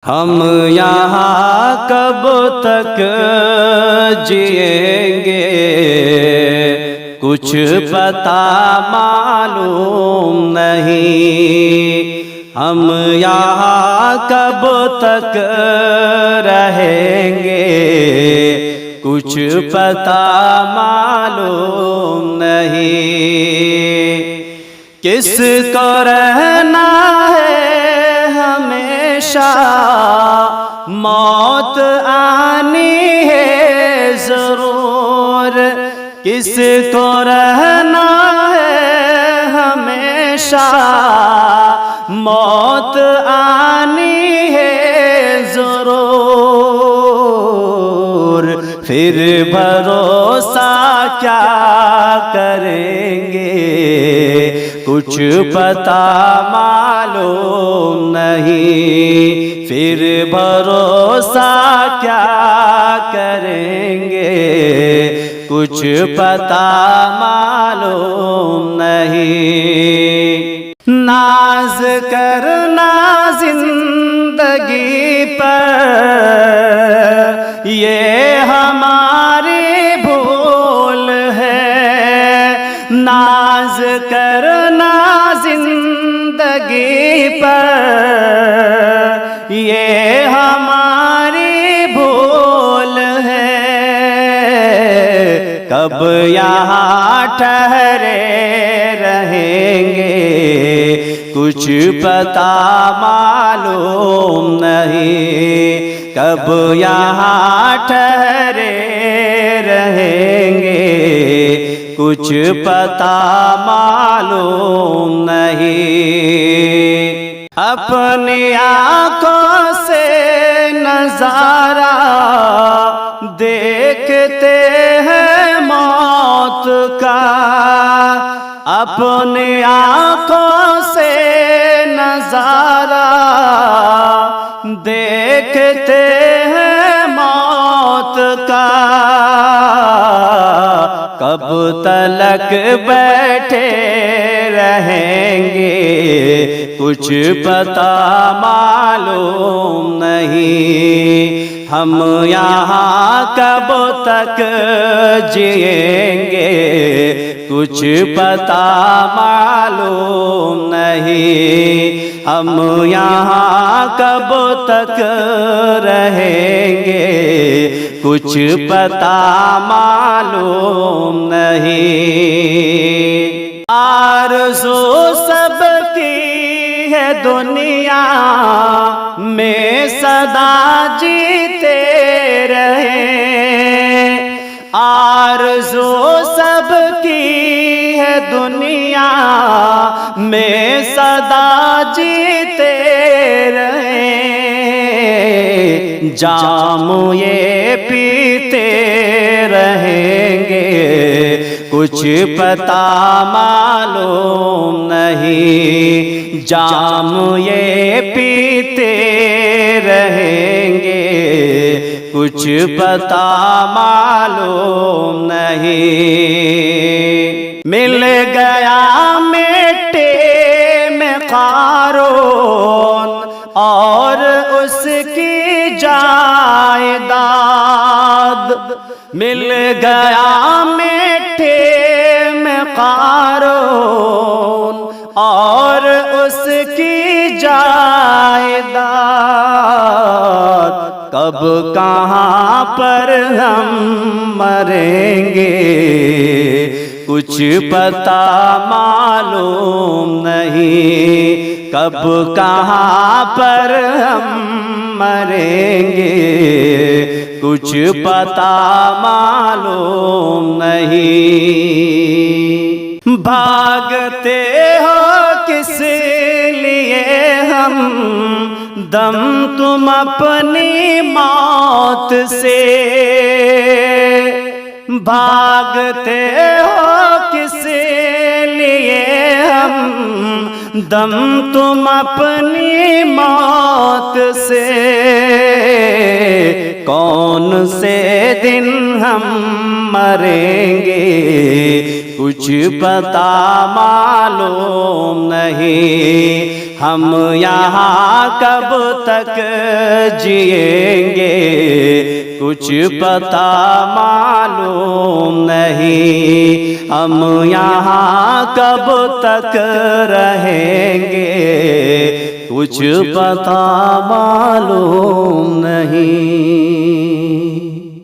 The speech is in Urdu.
ہم یہاں کب تک جئیں گے کچھ پتہ معلوم نہیں، ہم یہاں کب تک رہیں گے کچھ پتہ معلوم نہیں، کس کو رہنا ہے ہمیشہ موت آنی ہے ضرور، کس کو رہنا ہے ہمیشہ موت آنی ہے ضرور، پھر بھروسہ کیا کریں گے کچھ پتہ معلوم نہیں، پھر بھروسہ کیا کریں گے کچھ پتہ معلوم نہیں، ناز کرنا زندگی پر یہ ہماری بھول ہے، ناز کرنا زندگی پر یہ ہماری بھول ہے، کب یہاں ٹھہرے رہیں گے کچھ پتہ معلوم نہیں، کب یہاں ٹھہرے رہیں گے کچھ پتہ معلوم نہیں، اپنی آنکھوں سے نظارہ دیکھتے ہیں موت کا، اپنی آنکھوں سے نظارہ دیکھتے ہیں موت کا، کب تلک بیٹھے رہیں گے کچھ پتہ معلوم نہیں، ہم یہاں کب تک جئیں گے کچھ پتہ معلوم نہیں، ہم یہاں کب تک رہیں گے کچھ پتہ معلوم نہیں، آرزو سب کی ہے دنیا میں سدا جیتے رہیں، آرزو سب کی ہے دنیا میں سدا جیتے رہیں، جام یہ پیتے رہیں گے کچھ پتہ معلوم نہیں، جام یہ پیتے رہیں گے کچھ پتہ معلوم نہیں، مل گیا مٹی میں قارون اور اس کی جائیداد، مل گیا مٹی میں قارون اور اس کی جائیداد، کب کہاں پر ہم مریں گے کچھ پتہ معلوم نہیں، کب کہاں پر ہم مریں گے کچھ پتہ معلوم نہیں، بھاگتے ہو کس لیے ہم دم تم اپنی موت سے، بھاگتے ہو کس لیے ہم دم تم اپنی موت سے، کون سے دن ہم مریں گے کچھ پتہ معلوم نہیں، ہم یہاں کب تک جئیں گے کچھ پتہ معلوم نہیں، ہم یہاں کب تک رہیں گے کچھ پتہ معلوم نہیں۔